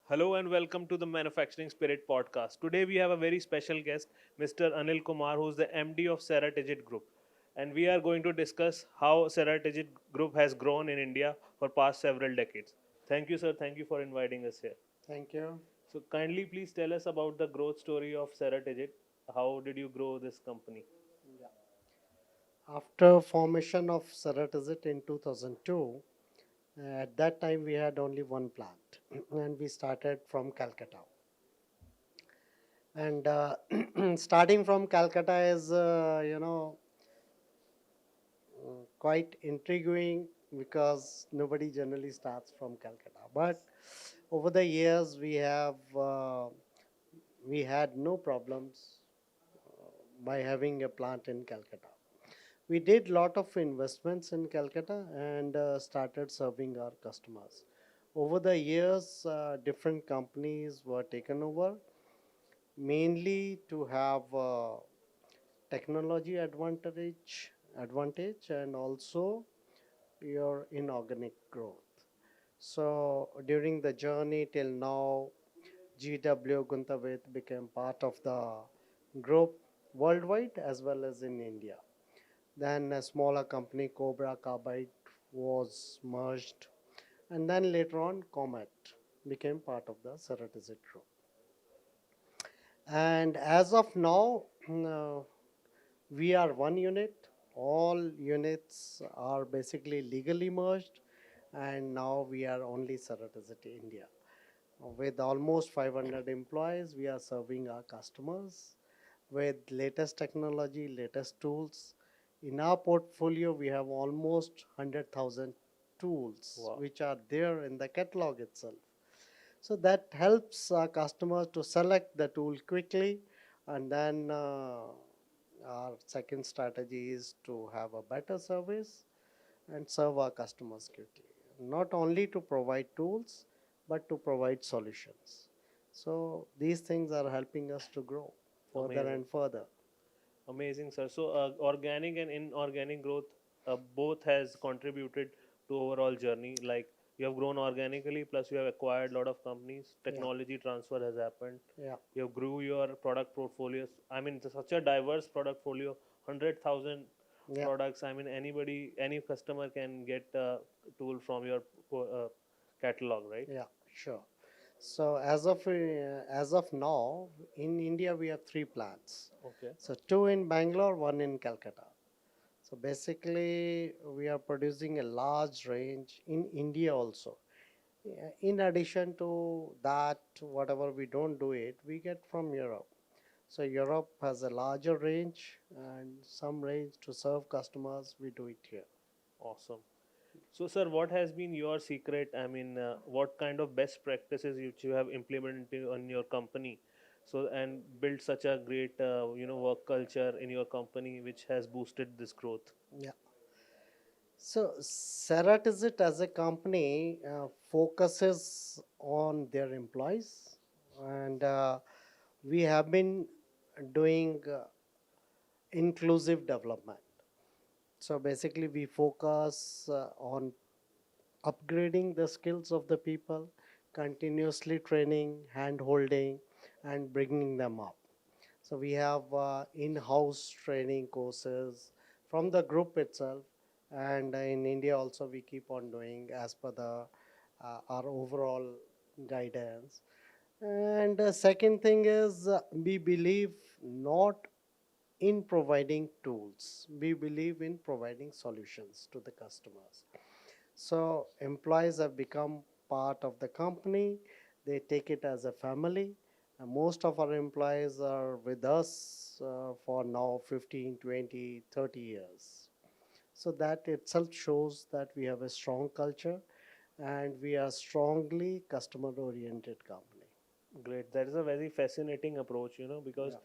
Hello and welcome to the Manufacturing Spirit podcast. Today we have a very special guest, Mr. Anil Kumar, who is the MD of Ceratizit Group. And we are going to discuss how Ceratizit Group has grown in India for past several decades. Thank you, sir. Thank you for inviting us here. Thank you. So kindly please tell us about the growth story of Ceratizit. How did you grow this company? After formation of Ceratizit in 2002, at that time we had only one plant, and we started from Calcutta. And starting from Calcutta is, quite intriguing because nobody generally starts from Calcutta. But over the years, we had no problems by having a plant in Calcutta. We did lot of investments in Calcutta and started serving our customers. Over the years, different companies were taken over, mainly to have technology advantage and also your inorganic growth. So during the journey till now, GW Guntavit became part of the group worldwide as well as in India. Then a smaller company, Cobra Carbide, was merged. And then later on, Comet became part of the Ceratizit group. And as of now, we are one unit. All units are basically legally merged. And now we are only Ceratizit India. With almost 500 employees, we are serving our customers with latest technology, latest tools. In our portfolio, we have almost 100,000 tools Wow. which are there in the catalog itself. So that helps our customers to select the tool quickly, and then our second strategy is to have a better service and serve our customers quickly. Not only to provide tools, but to provide solutions. So these things are helping us to grow further Amazing. and further. Amazing, sir. So, organic and inorganic growth both has contributed to overall journey. Like you have grown organically, plus you have acquired a lot of companies. Yeah, Technology transfer has happened. yeah, You have grew your product portfolios. I mean, it's such a diverse product portfolio, 100,000 yeah, products. I mean, anybody, any customer can get a tool from your catalog, right? yeah, sure. So as of now, in India we have three plants. Okay. So two in Bangalore, one in Calcutta. So basically, we are producing a large range in India also. Yeah, in addition to that, whatever we don't do it, we get from Europe. So Europe has a larger range and some range to serve customers. We do it here. Awesome. So, sir, what has been your secret? I mean, what kind of best practices which you have implemented on your company, so and built such a great, work culture in your company, which has boosted this growth? Yeah. So Ceratizit as a company focuses on their employees, and we have been doing inclusive development. So basically, we focus on upgrading the skills of the people, continuously training, hand holding, and bringing them up. So we have in-house training courses from the group itself, and in India also we keep on doing as per the our overall guidance. And the second thing is we believe not in providing tools, we believe in providing solutions to the customers. So employees have become part of the company. They take it as a family. And most of our employees are with us for now 15, 20, 30 years. So that itself shows that we have a strong culture and we are strongly customer oriented company. Great. That is a very fascinating approach, Yeah. because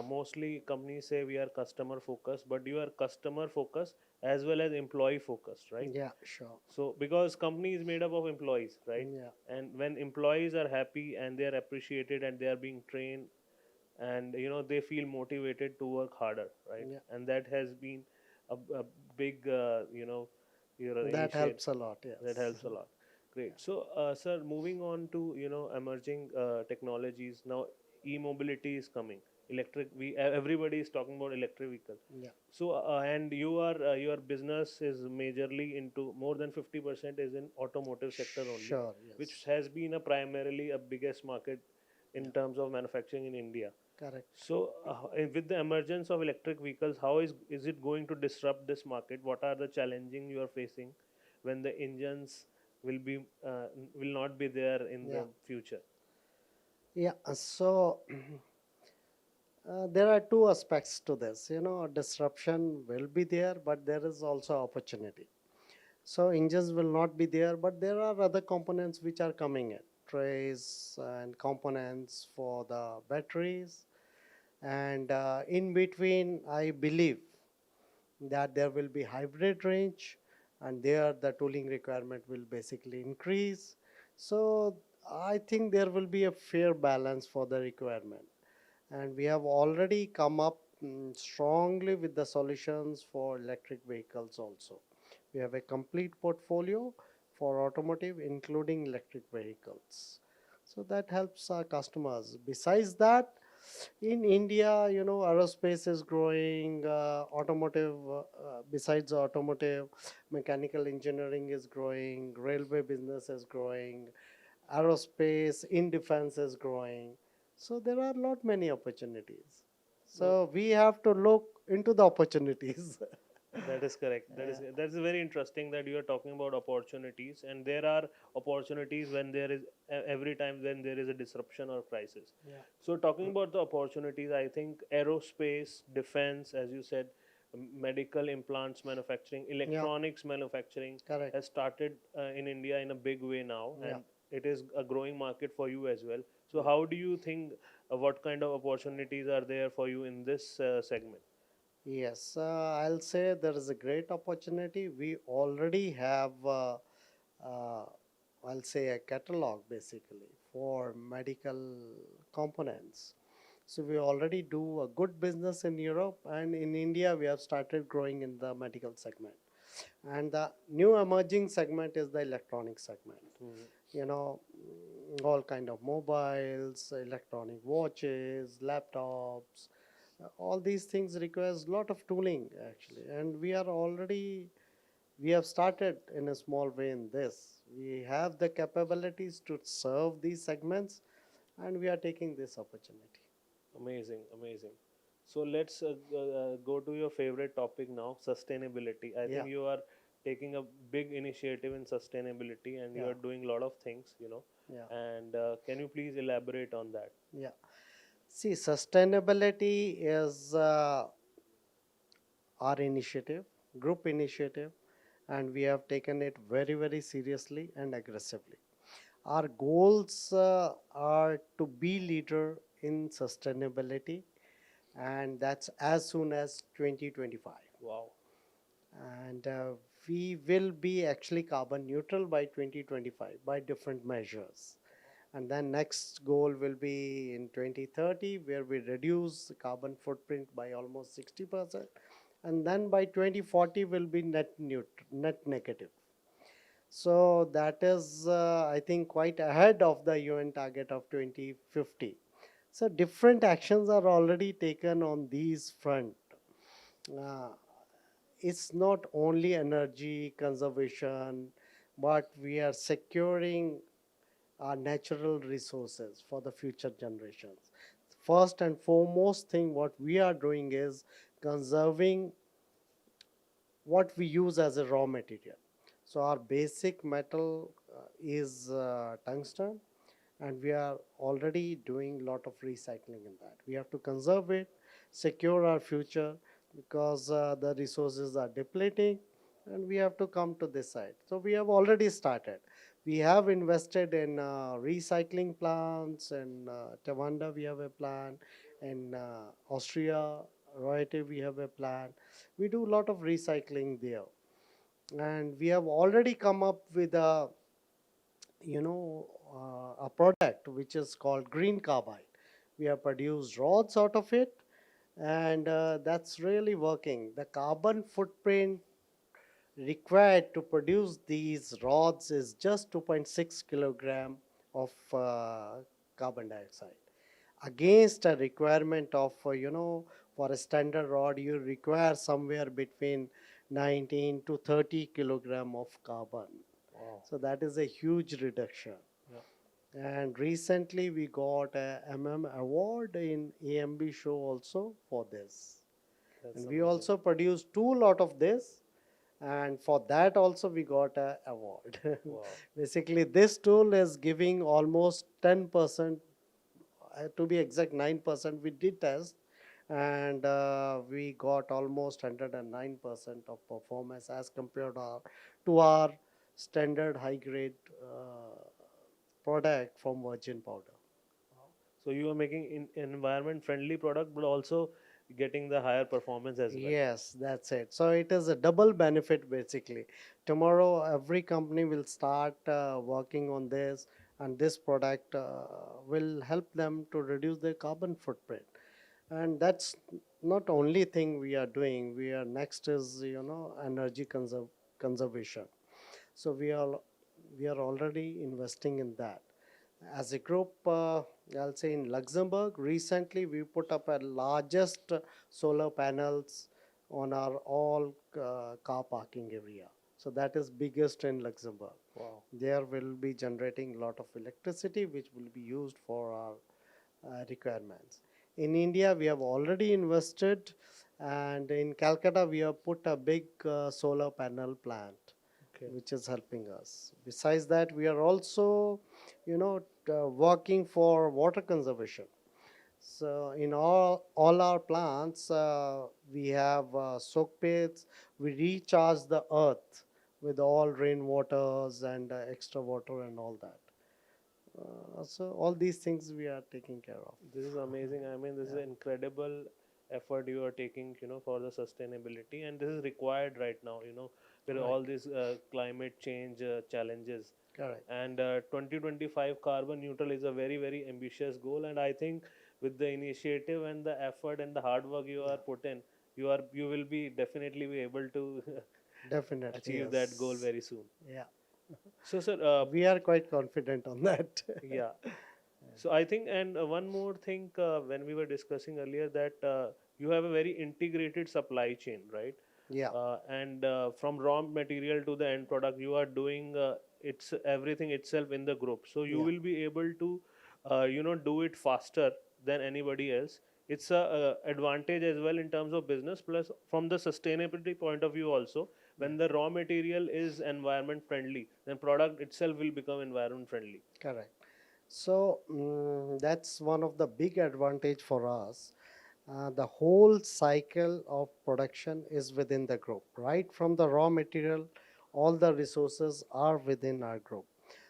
mostly companies say we are customer focused, but you are customer focused as well as employee focused, right? Yeah, sure. So, because company is made up of employees, right? Yeah. And when employees are happy and they are appreciated and they are being trained and they feel motivated to work harder, right? Yeah. And that has been a big your That initiate helps a lot, that yes. helps a lot. Great. So, sir, moving on to emerging technologies now, e-mobility is coming. Electric, everybody is talking about electric vehicle. Yeah. So, and your business is majorly into more than 50% is in automotive sector only, Sure. which Yes. has been a primarily a biggest market Yeah. in terms of manufacturing in India. Correct. So, with the emergence of electric vehicles, how is it going to disrupt this market? What are the challenging you are facing when the engines will be will not be there in Yeah. the future? Yeah. So there are two aspects to this. Disruption will be there, but there is also opportunity. So engines will not be there, but there are other components which are coming in, trays and components for the batteries. And in between, I believe that there will be hybrid range, and there the tooling requirement will basically increase. So I think there will be a fair balance for the requirement, and we have already come up strongly with the solutions for electric vehicles also. We have a complete portfolio for automotive, including electric vehicles. So that helps our customers. Besides that, in India, aerospace is growing, automotive, besides automotive, mechanical engineering is growing, railway business is growing, aerospace in defense is growing. So there are not many opportunities. No, So we have to look into the opportunities. that is correct. That is very interesting that you are talking about opportunities, and there are opportunities when there is every time when there is a disruption or crisis. Yeah. So, talking about the opportunities, I think aerospace, defense, as you said, medical implants manufacturing, Yeah, electronics manufacturing correct. has started in India in a big way now, Yeah, and it is a growing market for you as well. So, yeah. how do you think what kind of opportunities are there for you in this segment? Yes, I'll say there is a great opportunity. We already have, uh, I'll say, a catalog basically for medical components. So we already do a good business in Europe, and in India we have started growing in the medical segment. And the new emerging segment is the electronic segment. Mhm. You know, all kind of mobiles, electronic watches, laptops, all these things requires a lot of tooling actually, and we have started in a small way in this. We have the capabilities to serve these segments, and we are taking this opportunity. Amazing, amazing. So let's go to your favorite topic now, sustainability. I Yeah, think you are taking a big initiative in sustainability and you yeah, are doing a lot of things. yeah, And can you please elaborate on that? yeah. See, sustainability is our initiative, group initiative, and we have taken it very, very seriously and aggressively. Our goals are to be leader in sustainability, and that's as soon as 2025. Wow. And we will be actually carbon neutral by 2025 by different measures. And then next goal will be in 2030, where we reduce the carbon footprint by almost 60%. And then by 2040 will be net negative. So that is, I think, quite ahead of the UN target of 2050. So different actions are already taken on these front. Uh, it's not only energy conservation, but we are securing our natural resources for the future generations. First and foremost thing what we are doing is conserving what we use as a raw material. So our basic metal is tungsten, and we are already doing a lot of recycling in that. We have to conserve it, secure our future, because the resources are depleting, and we have to come to this side. So we have already started. We have invested in recycling plants, in Tawanda we have a plant, in Austria, Royalty we have a plant. We do a lot of recycling there, and we have already come up with a product which is called green carbide. We have produced rods out of it, and that's really working. The carbon footprint required to produce these rods is just 2.6 kilogram of carbon dioxide against a requirement of for a standard rod you require somewhere between 19 to 30 kilogram of carbon. Wow. So that is a huge reduction. Yeah. And recently we got a award in AMB show also for this, That's and we amazing. also produced two lot of this, and for that also we got a award. Wow. Basically this tool is giving almost 10%, to be exact 9% we did test, and we got almost 109% of performance as compared to our standard high grade product from virgin powder. So you are making environment friendly product, but also getting the higher performance as well. Yes, that's it. So it is a double benefit basically. Tomorrow, every company will start working on this, and this product will help them to reduce their carbon footprint. And that's not only thing we are doing. We are next is energy conservation. So we are already investing in that. As a group, I'll say in Luxembourg, recently we put up a largest solar panels on our all car parking area. So that is biggest in Luxembourg. Wow. There will be generating a lot of electricity which will be used for our requirements. In India, we have already invested, and in Calcutta, we have put a big solar panel plant Okay. which is helping us. Besides that, we are also, working for water conservation. So in all our plants, we have soak pits. We recharge the earth with all rainwaters and extra water and all that. So all these things we are taking care of. This is amazing. I mean, this is Yeah, an incredible effort you are taking, for the sustainability, and this is required right now, with right, all these climate change challenges. correct. And 2025 carbon neutral is a very, very ambitious goal, and I think with the initiative and the effort and the hard work you Yeah, are put in, you will be definitely be able to definitely achieve that goal yes. very soon. Yeah, So, sir, we are quite confident on that. yeah. So I think, and one more thing, when we were discussing earlier, that you have a very integrated supply chain, right? Yeah, And from raw material to the end product, you are doing it's everything itself in the group. So you yeah, will be able to, do it faster than anybody else. It's a advantage as well in terms of business. Plus, from the sustainability point of view, also, yeah, when the raw material is environment friendly, then product itself will become environment friendly. correct. So that's one of the big advantage for us. The whole cycle of production is within the group, right? From the raw material, all the resources are within our group.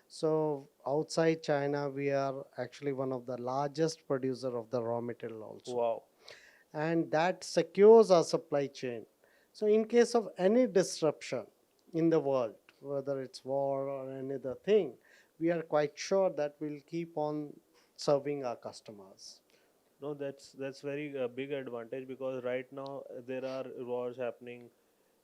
So outside China, we are actually one of the largest producer of the raw material also, Wow. and that secures our supply chain. So in case of any disruption in the world, whether it's war or any other thing, we are quite sure that we'll keep on serving our customers. No, that's very big advantage, because right now there are wars happening,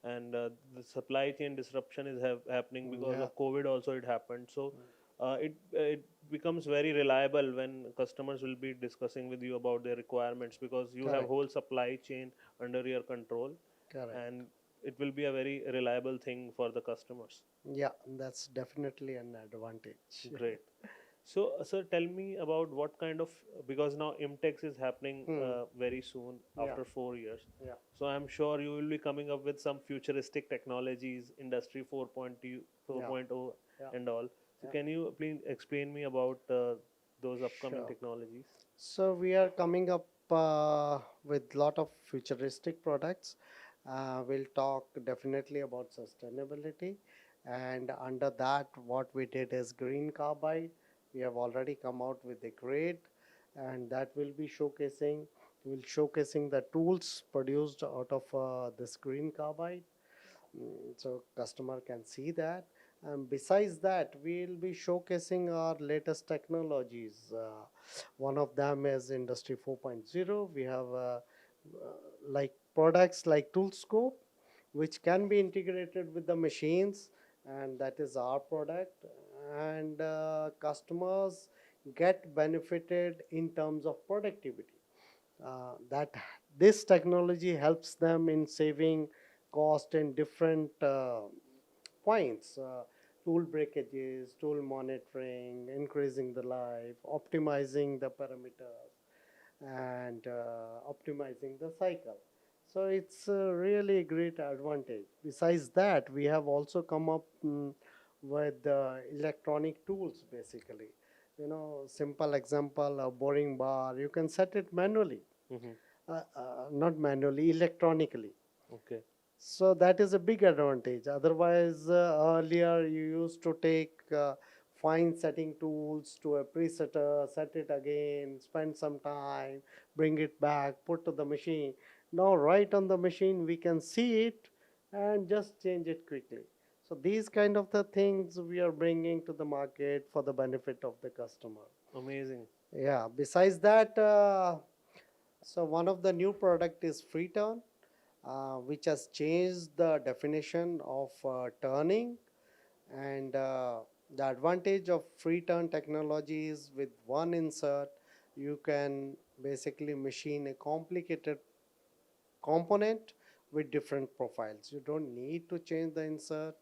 and the supply chain disruption is happening because Yeah, of COVID. Also, it happened. So it becomes very reliable when customers will be discussing with you about their requirements, because you have correct, whole supply chain under your control, correct. and it will be a very reliable thing for the customers. Yeah, that's definitely an advantage. Great. So, sir, tell me about what kind of, because now IMTEX is happening Hmm. very soon Yeah, after 4 years. yeah, So I'm sure you will be coming up with some futuristic technologies, Industry 4.0, yeah, 4.0 yeah, and all. So yeah. can you please explain me about those upcoming Sure. technologies? So we are coming up with lot of futuristic products. We'll talk definitely about sustainability, and under that, what we did is green carbide. We have already come out with the grade, and that will be showcasing. We'll showcasing the tools produced out of this green carbide. So customer can see that. And besides that, we'll be showcasing our latest technologies. One of them is Industry 4.0. We have like products like Toolscope, which can be integrated with the machines, and that is our product. And customers get benefited in terms of productivity. That this technology helps them in saving cost in different points. Tool breakages, tool monitoring, increasing the life, optimizing the parameters, and optimizing the cycle. So it's really a great advantage. Besides that, we have also come up with electronic tools basically. Simple example, a boring bar, you can set it manually, Mm-hmm. not manually, electronically. Okay. So that is a big advantage. Otherwise, earlier you used to take fine setting tools to a presetter, set it again, spend some time, bring it back, put to the machine. Now, right on the machine, we can see it and just change it quickly. So these kind of the things we are bringing to the market for the benefit of the customer. Amazing. Yeah. Besides that, so one of the new product is free turn, which has changed the definition of turning. And the advantage of free turn technology is with one insert, you can basically machine a complicated component with different profiles. You don't need to change the insert.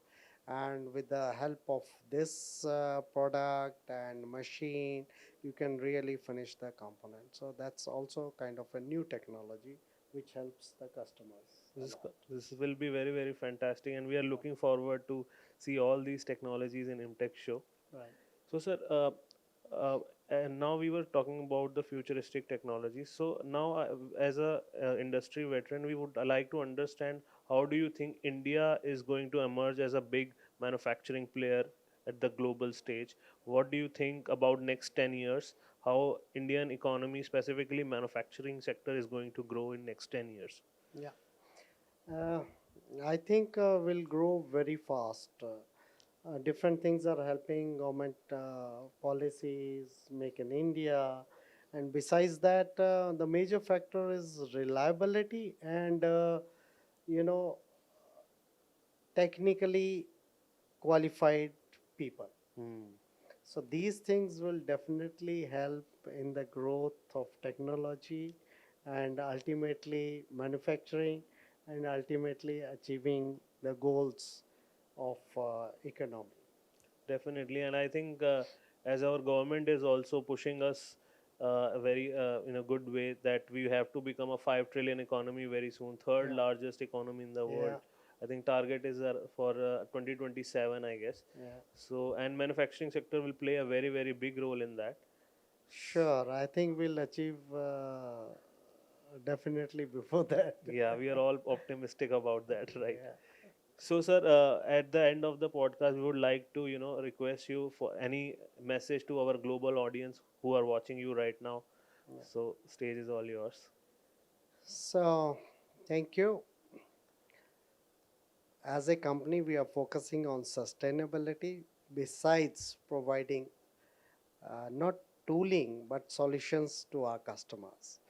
And with the help of this product and machine, you can really finish the component. So that's also kind of a new technology which helps the customers a lot. This will be very, very fantastic, and we are looking forward to see all these technologies in Imtech show. Right. So, sir, and now we were talking about the futuristic technologies. So now, as a industry veteran, we would like to understand how do you think India is going to emerge as a big manufacturing player at the global stage? What do you think about next 10 years? How Indian economy, specifically manufacturing sector, is going to grow in next 10 years? Yeah. Uh, I think will grow very fast. Different things are helping government policies, make in India. And besides that, the major factor is reliability and, you know, technically qualified people. Hmm. So these things will definitely help in the growth of technology and ultimately manufacturing and ultimately achieving the goals of economy. Definitely, and I think as our government is also pushing us very in a good way that we have to become a 5 trillion economy very soon, third Yeah, largest economy in the world. yeah, I think target is for 2027, I guess. yeah. So, and manufacturing sector will play a very, very big role in that. Sure, I think we'll achieve definitely before that. Yeah, we are all optimistic about that, right? Yeah. So, sir, at the end of the podcast, we would like to, request you for any message to our global audience who are watching you right now. Yeah. So, stage is all yours. So, thank you. As a company, we are focusing on sustainability besides providing not tooling but solutions to our customers.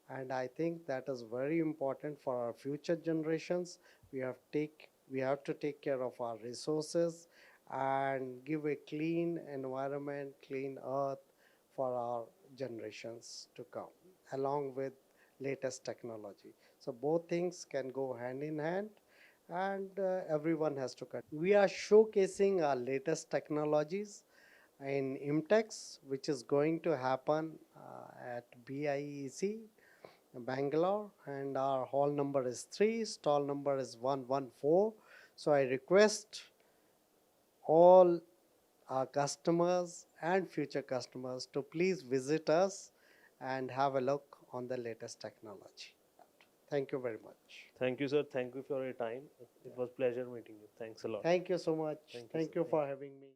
And I think that is very important for our future generations. We have to take care of our resources and give a clean environment, clean earth for our generations to come, along with latest technology. So both things can go hand in hand, and everyone has to cut. We are showcasing our latest technologies in IMTEX, which is going to happen at BIEC, Bangalore, and our hall number is 3, stall number is 114. So I request all our customers and future customers to please visit us and have a look on the latest technology. Thank you very much. Thank you, sir. Thank you for your time. It was pleasure meeting you. Thanks a lot. Thank you so much. Thank you, sir. Thank you Thank for you. having me.